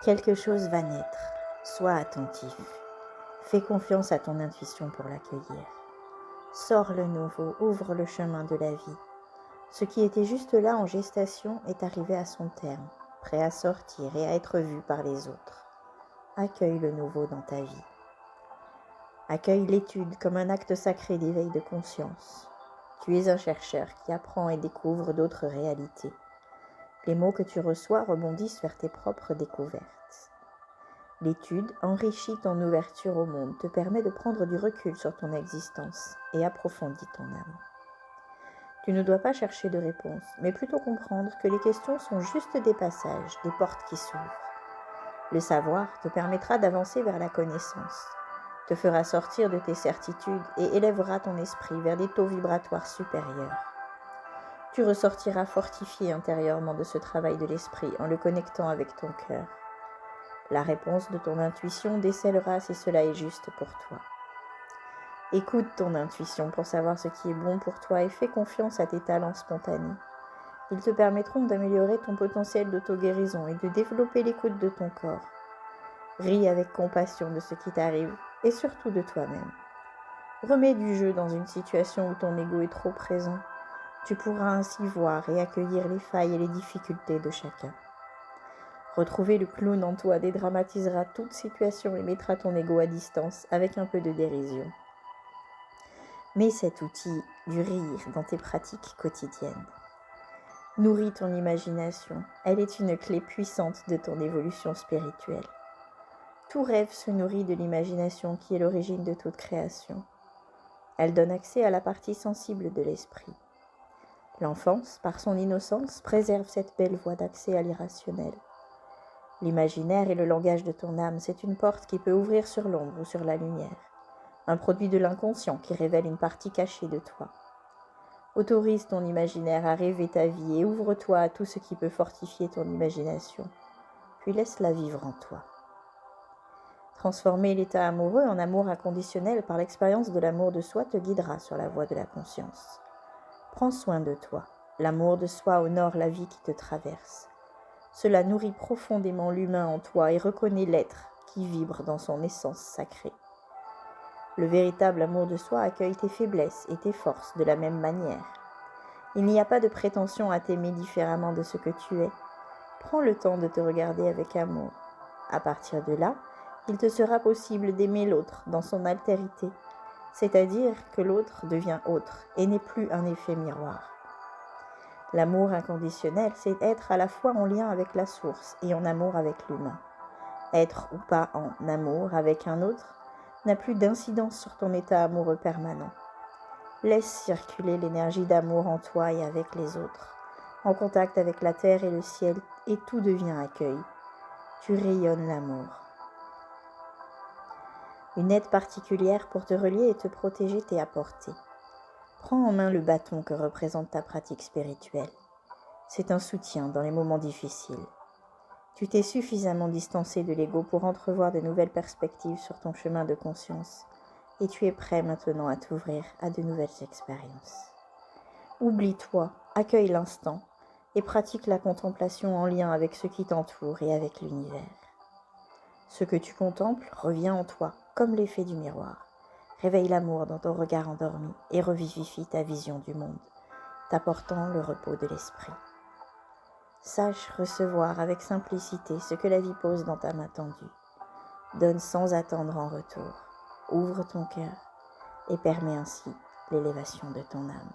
Quelque chose va naître. Sois attentif. Fais confiance à ton intuition pour l'accueillir. Sors le nouveau, ouvre le chemin de la vie. Ce qui était juste là en gestation est arrivé à son terme, prêt à sortir et à être vu par les autres. Accueille le nouveau dans ta vie. Accueille l'étude comme un acte sacré d'éveil de conscience. Tu es un chercheur qui apprend et découvre d'autres réalités. Les mots que tu reçois rebondissent vers tes propres découvertes. L'étude enrichit ton ouverture au monde, te permet de prendre du recul sur ton existence et approfondit ton âme. Tu ne dois pas chercher de réponse, mais plutôt comprendre que les questions sont juste des passages, des portes qui s'ouvrent. Le savoir te permettra d'avancer vers la connaissance, te fera sortir de tes certitudes et élèvera ton esprit vers des taux vibratoires supérieurs. Tu ressortiras fortifié intérieurement de ce travail de l'esprit en le connectant avec ton cœur. La réponse de ton intuition décèlera si cela est juste pour toi. Écoute ton intuition pour savoir ce qui est bon pour toi et fais confiance à tes talents spontanés. Ils te permettront d'améliorer ton potentiel d'auto-guérison et de développer l'écoute de ton corps. Ris avec compassion de ce qui t'arrive et surtout de toi-même. Remets du jeu dans une situation où ton ego est trop présent. Tu pourras ainsi voir et accueillir les failles et les difficultés de chacun. Retrouver le clown en toi dédramatisera toute situation et mettra ton ego à distance avec un peu de dérision. Mets cet outil du rire dans tes pratiques quotidiennes. Nourris ton imagination, elle est une clé puissante de ton évolution spirituelle. Tout rêve se nourrit de l'imagination qui est l'origine de toute création. Elle donne accès à la partie sensible de l'esprit. L'enfance, par son innocence, préserve cette belle voie d'accès à l'irrationnel. L'imaginaire est le langage de ton âme, c'est une porte qui peut ouvrir sur l'ombre ou sur la lumière. Un produit de l'inconscient qui révèle une partie cachée de toi. Autorise ton imaginaire à rêver ta vie et ouvre-toi à tout ce qui peut fortifier ton imagination, puis laisse-la vivre en toi. Transformer l'état amoureux en amour inconditionnel par l'expérience de l'amour de soi te guidera sur la voie de la conscience. Prends soin de toi. L'amour de soi honore la vie qui te traverse. Cela nourrit profondément l'humain en toi et reconnaît l'être qui vibre dans son essence sacrée. Le véritable amour de soi accueille tes faiblesses et tes forces de la même manière. Il n'y a pas de prétention à t'aimer différemment de ce que tu es. Prends le temps de te regarder avec amour. À partir de là, il te sera possible d'aimer l'autre dans son altérité, c'est-à-dire que l'autre devient autre et n'est plus un effet miroir. L'amour inconditionnel, c'est être à la fois en lien avec la source et en amour avec l'humain. Être ou pas en amour avec un autre n'a plus d'incidence sur ton état amoureux permanent. Laisse circuler l'énergie d'amour en toi et avec les autres, en contact avec la terre et le ciel, et tout devient accueil. Tu rayonnes l'amour. Une aide particulière pour te relier et te protéger t'est apportée. Prends en main le bâton que représente ta pratique spirituelle. C'est un soutien dans les moments difficiles. Tu t'es suffisamment distancé de l'ego pour entrevoir de nouvelles perspectives sur ton chemin de conscience et tu es prêt maintenant à t'ouvrir à de nouvelles expériences. Oublie-toi, accueille l'instant et pratique la contemplation en lien avec ce qui t'entoure et avec l'univers. Ce que tu contemples revient en toi, comme l'effet du miroir. Réveille l'amour dans ton regard endormi et revivifie ta vision du monde, t'apportant le repos de l'esprit. Sache recevoir avec simplicité ce que la vie pose dans ta main tendue. Donne sans attendre en retour. Ouvre ton cœur et permets ainsi l'élévation de ton âme.